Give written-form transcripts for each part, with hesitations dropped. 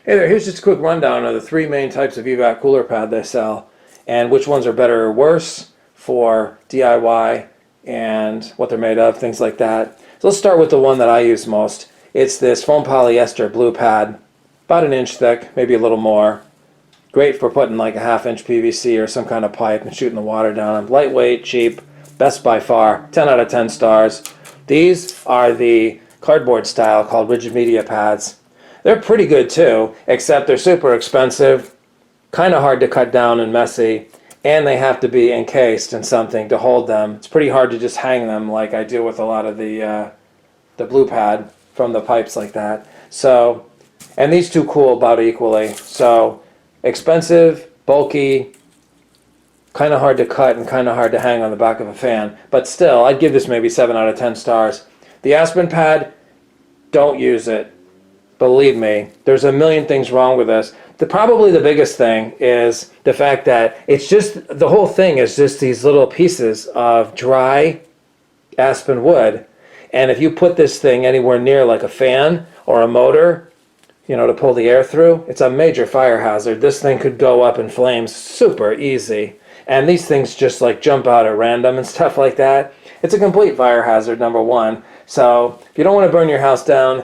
Hey there, here's just a quick rundown of the three main types of Evap Cooler Pad they sell and which ones are better or worse for DIY and what they're made of, things like that. So let's start with the one that I use most. It's this foam polyester blue pad, about an inch thick, maybe a little more. Great for putting like a ½ inch PVC or some kind of pipe and shooting the water down them. Lightweight, cheap, best by far, 10 out of 10 stars. These are the cardboard style called rigid media pads. They're pretty good too, except they're super expensive, kind of hard to cut down and messy, and they have to be encased in something to hold them. It's pretty hard to just hang them like I do with a lot of the blue pad from the pipes like that. So, and these two cool about equally. So, expensive, bulky, kind of hard to cut and kind of hard to hang on the back of a fan. But still, I'd give this maybe 7 out of 10 stars. The Aspen pad, don't use it. Believe me, there's a million things wrong with this. Probably the biggest thing is the fact that it's just, the whole thing is just these little pieces of dry aspen wood. And if you put this thing anywhere near like a fan or a motor, you know, to pull the air through, it's a major fire hazard. This thing could go up in flames super easy. And these things just like jump out at random and stuff like that. It's a complete fire hazard, number one. So if you don't want to burn your house down,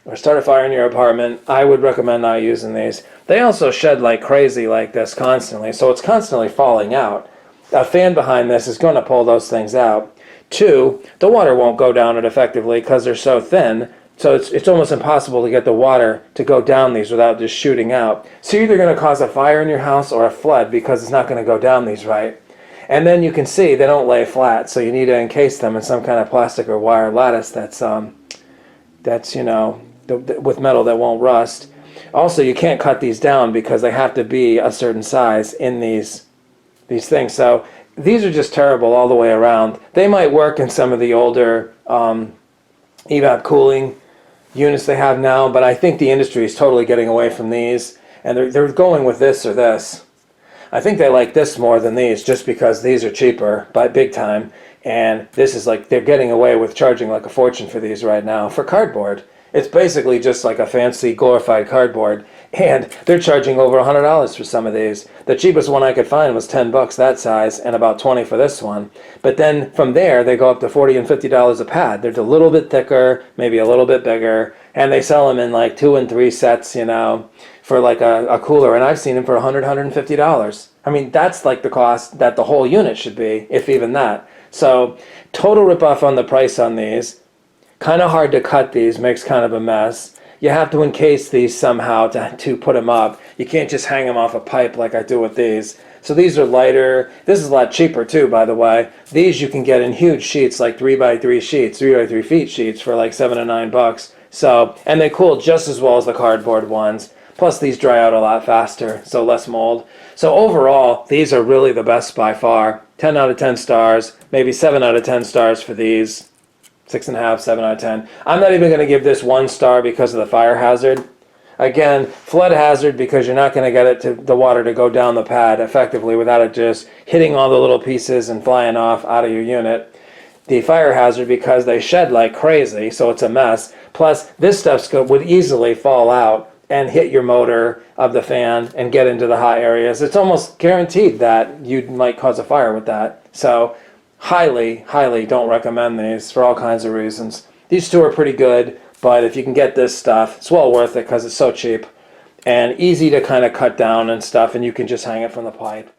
or start a fire in your apartment, I would recommend not using these. They also shed like crazy like this constantly, so it's constantly falling out. A fan behind this is going to pull those things out. Two, the water won't go down it effectively because they're so thin, so it's almost impossible to get the water to go down these without just shooting out. So you're either going to cause a fire in your house or a flood because it's not going to go down these right. And then you can see they don't lay flat, so you need to encase them in some kind of plastic or wire lattice that's you know, with metal that won't rust. Also, you can't cut these down because they have to be a certain size in these things. So these are just terrible all the way around. They might work in some of the older evap cooling units they have now, but I think the industry is totally getting away from these, and they're going with this or this. I think they like this more than these just because these are cheaper, but big time. And this is like, they're getting away with charging like a fortune for these right now for cardboard. It's basically just like a fancy glorified cardboard, and they're charging over $100 for some of these. The cheapest one I could find was 10 bucks that size and about 20 for this one. But then from there they go up to $40 and $50 a pad. They're a little bit thicker, maybe a little bit bigger, and they sell them in like 2 and 3 sets, you know, for like a cooler, and I've seen them for $100, $150. I mean, that's like the cost that the whole unit should be, if even that. So total ripoff on the price on these. Kind of hard to cut these, makes kind of a mess. You have to encase these somehow to put them up. You can't just hang them off a pipe like I do with these. So these are lighter. This is a lot cheaper too, by the way. These you can get in huge sheets, like 3x3 sheets, 3x3 feet sheets for like 7 or 9 bucks. So, and they cool just as well as the cardboard ones. Plus these dry out a lot faster, so less mold. So overall, these are really the best by far. 10 out of 10 stars, maybe 7 out of 10 stars for these. 6.5, 7 out of 10. I'm not even going to give this 1 star because of the fire hazard. Again, flood hazard because you're not going to get it to the water to go down the pad effectively without it just hitting all the little pieces and flying off out of your unit. The fire hazard because they shed like crazy, so it's a mess. Plus, this stuff would easily fall out and hit your motor of the fan and get into the hot areas. It's almost guaranteed that you might cause a fire with that. So, highly don't recommend these for all kinds of reasons. These two are pretty good, but if you can get this stuff, it's well worth it because it's so cheap and easy to kind of cut down and stuff, and you can just hang it from the pipe.